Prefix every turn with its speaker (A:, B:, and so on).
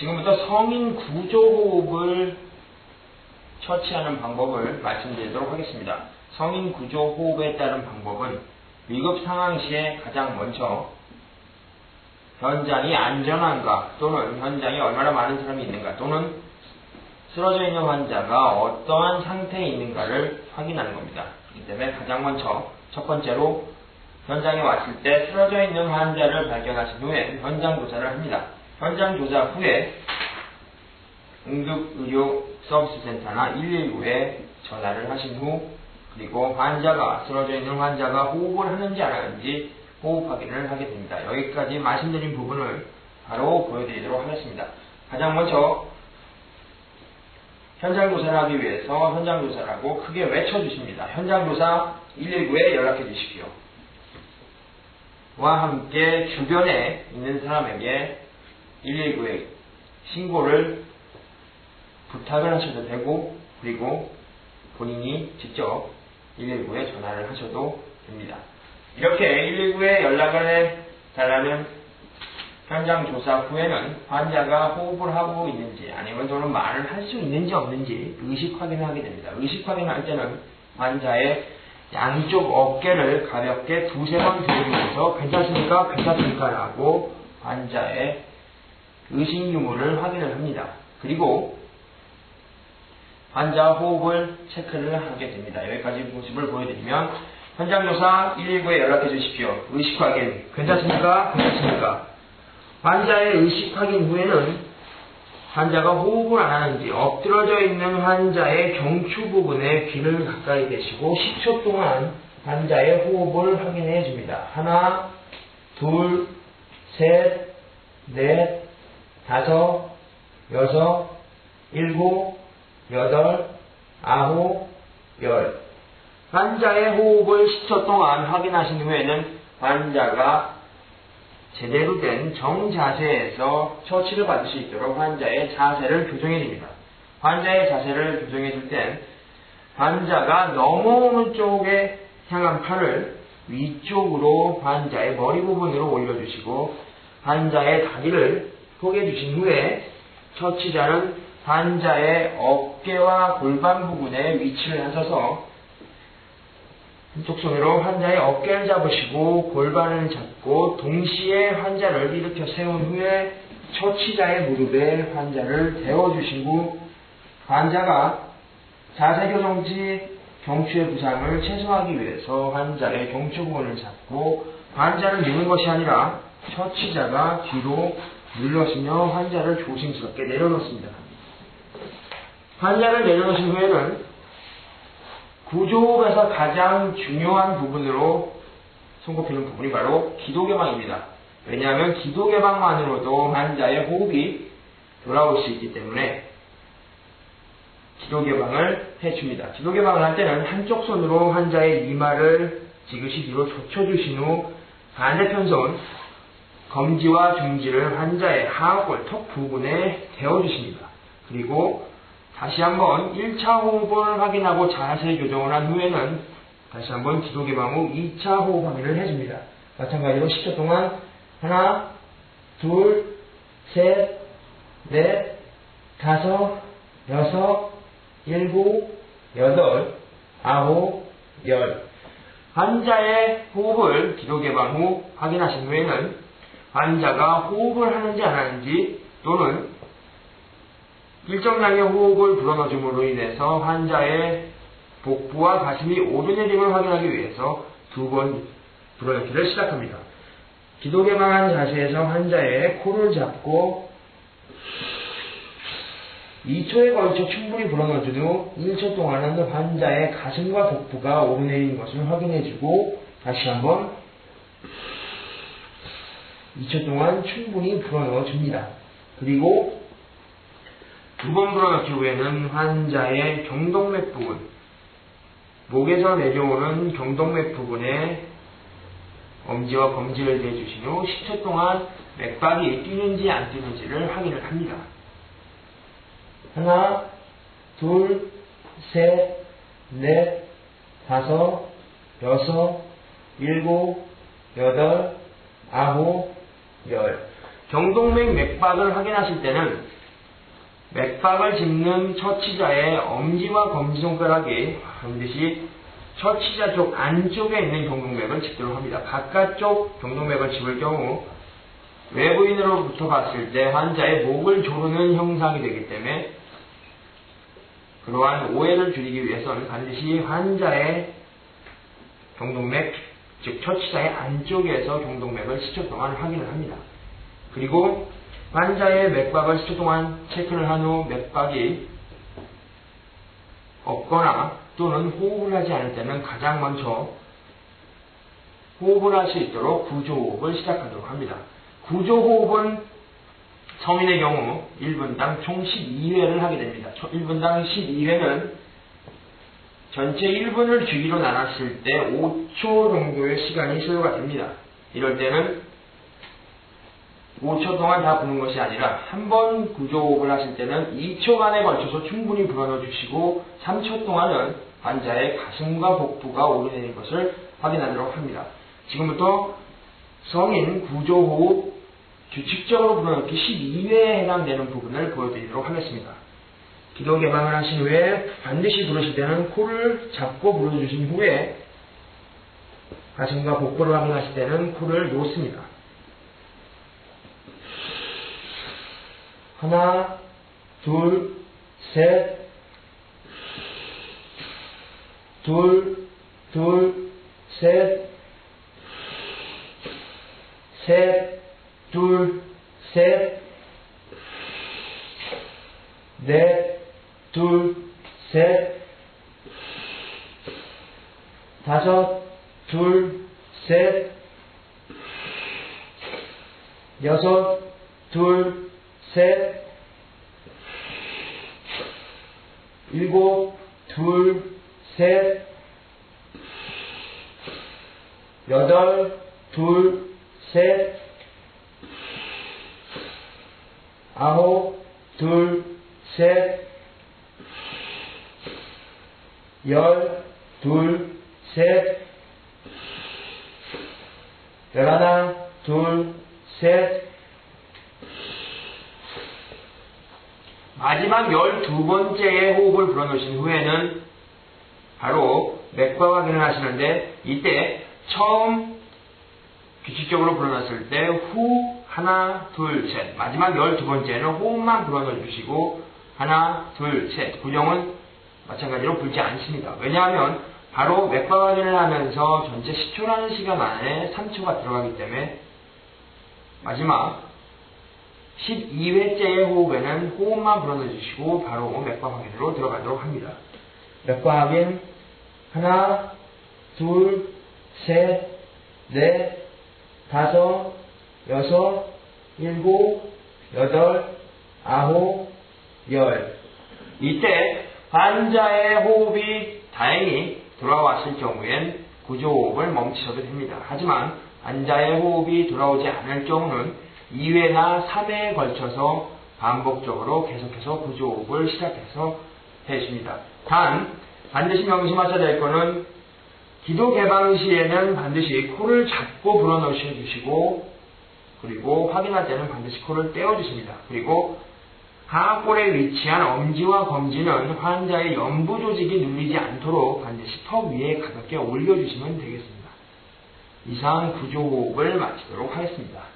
A: 지금부터 성인 구조호흡을 처치하는 방법을 말씀드리도록 하겠습니다. 성인 구조호흡에 따른 방법은 위급 상황 시에 가장 먼저 현장이 안전한가, 또는 현장에 얼마나 많은 사람이 있는가, 또는 쓰러져 있는 환자가 어떠한 상태에 있는가를 확인하는 겁니다. 그렇기 때문에 가장 먼저 첫 번째로 현장에 왔을 때 쓰러져 있는 환자를 발견하신 후에 현장 조사를 합니다. 현장 조사 후에 응급의료 서비스센터나 119에 전화를 하신 후, 그리고 쓰러져 있는 환자가 호흡을 하는지 안 하는지 호흡 확인을 하게 됩니다. 여기까지 말씀드린 부분을 바로 보여드리도록 하겠습니다. 가장 먼저 현장 조사를 하기 위해서 현장 조사라고 크게 외쳐주십니다. 현장 조사 119에 연락해 주십시오. 와 함께 주변에 있는 사람에게 119에 신고를 부탁을 하셔도 되고, 그리고 본인이 직접 119에 전화를 하셔도 됩니다. 이렇게 119에 연락을 해달라는 현장 조사 후에는 환자가 호흡을 하고 있는지, 아니면 또는 말을 할 수 있는지 없는지 의식 확인을 하게 됩니다. 의식 확인할 때는 환자의 양쪽 어깨를 가볍게 두세 번 들으면서 괜찮습니까? 라고 환자의 의식 유무를 확인을 합니다. 그리고 환자 호흡을 체크를 하게 됩니다. 여기까지 모습을 보여드리면, 현장조사 119에 연락해 주십시오. 의식 확인, 괜찮습니까? 환자의 의식 확인 후에는 환자가 호흡을 안 하는지 엎드러져 있는 환자의 경추 부분에 귀를 가까이 대시고 10초 동안 환자의 호흡을 확인해 줍니다. 하나, 둘, 셋, 넷, 다섯, 여섯, 일곱, 여덟, 아홉, 열. 환자의 호흡을 10초 동안 확인하신 후에는 환자가 제대로 된 정자세에서 처치를 받을 수 있도록 환자의 자세를 교정해 줍니다. 환자의 자세를 교정해 줄 땐 환자가 넘어오는 쪽에 향한 팔을 위쪽으로 환자의 머리 부분으로 올려주시고, 환자의 다리를 포개 주신 후에 처치자는 환자의 어깨와 골반 부분에 위치를 하셔서 한쪽 손으로 환자의 어깨를 잡으시고 골반을 잡고 동시에 환자를 일으켜 세운 후에 처치자의 무릎에 환자를 대어주신 후, 환자가 자세 교정 시 경추의 부상을 최소화하기 위해서 환자의 경추 부분을 잡고 환자를 미는 것이 아니라 처치자가 뒤로 눌러주며 환자를 조심스럽게 내려놓습니다. 환자를 내려놓으신 후에는 구조호흡에서 가장 중요한 부분으로 손꼽히는 부분이 바로 기도개방입니다. 왜냐하면 기도개방만으로도 환자의 호흡이 돌아올 수 있기 때문에 기도개방을 해줍니다. 기도개방을 할 때는 한쪽 손으로 환자의 이마를 지그시 뒤로 젖혀주신 후 반대편 손 검지와 중지를 환자의 하악골 턱 부분에 대어주십니다. 그리고 다시 한번 1차 호흡을 확인하고 자세 교정을 한 후에는 다시 한번 기도개방 후 2차 호흡 확인을 해줍니다. 마찬가지로 10초 동안 하나, 둘, 셋, 넷, 다섯, 여섯, 일곱, 여덟, 아홉, 열. 환자의 호흡을 기도개방 후 확인하신 후에는 환자가 호흡을 하는지 안 하는지, 또는 일정량의 호흡을 불어넣어줌으로 인해서 환자의 복부와 가슴이 오르내림을 확인하기 위해서 2번 불어넣기를 시작합니다. 기도개방한 자세에서 환자의 코를 잡고 2초에 걸쳐 충분히 불어넣어준 후 1초 동안은 환자의 가슴과 복부가 오르내리는 것을 확인해주고, 다시 한번 2초 동안 충분히 불어넣어줍니다. 그리고 2번 불어넣기 후에는 환자의 경동맥 부분, 목에서 내려오는 경동맥 부분에 엄지와 검지를 대주신 후 10초 동안 맥박이 뛰는지 안 뛰는지를 확인을 합니다. 하나, 둘, 셋, 넷, 다섯, 여섯, 일곱, 여덟, 아홉, 열. 경동맥 맥박을 확인하실 때는 맥박을 짚는 처치자의 엄지와 검지손가락이 반드시 처치자 쪽 안쪽에 있는 경동맥을 짚도록 합니다. 바깥쪽 경동맥을 짚을 경우 외부인으로부터 봤을 때 환자의 목을 조르는 형상이 되기 때문에 그러한 오해를 줄이기 위해서는 반드시 환자의 경동맥, 즉 처치자의 안쪽에서 경동맥을 10초 동안 확인을 합니다. 그리고 환자의 맥박을 10초 동안 체크를 한 후 맥박이 없거나 또는 호흡을 하지 않을 때는 가장 먼저 호흡을 할 수 있도록 구조호흡을 시작하도록 합니다. 구조호흡은 성인의 경우 1분당 총 12회를 하게 됩니다. 1분당 12회는 전체 1분을 주기로 나눴을 때 5초 정도의 시간이 소요가 됩니다. 이럴 때는 5초 동안 다 부는 것이 아니라 한 번 구조호흡을 하실 때는 2초간에 걸쳐서 충분히 불어넣어 주시고 3초 동안은 환자의 가슴과 복부가 오르내리는 것을 확인하도록 합니다. 지금부터 성인 구조호흡 규칙적으로 불어넣기 12회에 해당되는 부분을 보여드리도록 하겠습니다. 기도 개방을 하신 후에 반드시 부르실 때는 코를 잡고 불어주신 후에 가슴과 복부를 확인하실 때는 코를 놓습니다. 하나, 둘, 셋, 둘, 셋, 셋, 둘, 셋, 넷, 둘, 셋, 다섯, 둘, 셋, 여섯, 둘, 셋, 일곱, 둘, 셋, 여덟, 둘, 셋, 아홉, 둘, 셋, 열, 둘, 셋, 열하나, 둘, 셋, 마지막 12번째의 호흡을 불어넣으신 후에는 바로 맥박 확인을 하시는데 이때 처음 규칙적으로 불어넣었을 때 후, 하나, 둘, 셋. 마지막 12번째는 호흡만 불어넣어 주시고 하나, 둘, 셋. 구령은 마찬가지로 불지 않습니다. 왜냐하면 바로 맥박 확인을 하면서 전체 10초라는 시간 안에 3초가 들어가기 때문에 마지막 12회째의 호흡에는 호흡만 불어넣어 주시고 바로 맥박 확인으로 들어가도록 합니다. 맥박 확인 하나, 둘, 셋, 넷, 다섯, 여섯, 일곱, 여덟, 아홉, 열. 이때 환자의 호흡이 다행히 돌아왔을 경우엔 구조호흡을 멈추셔도 됩니다. 하지만 환자의 호흡이 돌아오지 않을 경우는 2회나 3회에 걸쳐서 반복적으로 계속해서 구조호흡을 시작해서 해줍니다. 단 반드시 명심하셔야 될 것은 기도 개방 시에는 반드시 코를 잡고 불어넣으셔 주시고 그리고 확인할 때는 반드시 코를 떼어주십니다. 그리고 하악골에 위치한 엄지와 검지는 환자의 연부 조직이 눌리지 않도록 반드시 턱 위에 가볍게 올려주시면 되겠습니다. 이상 구조호흡을 마치도록 하겠습니다.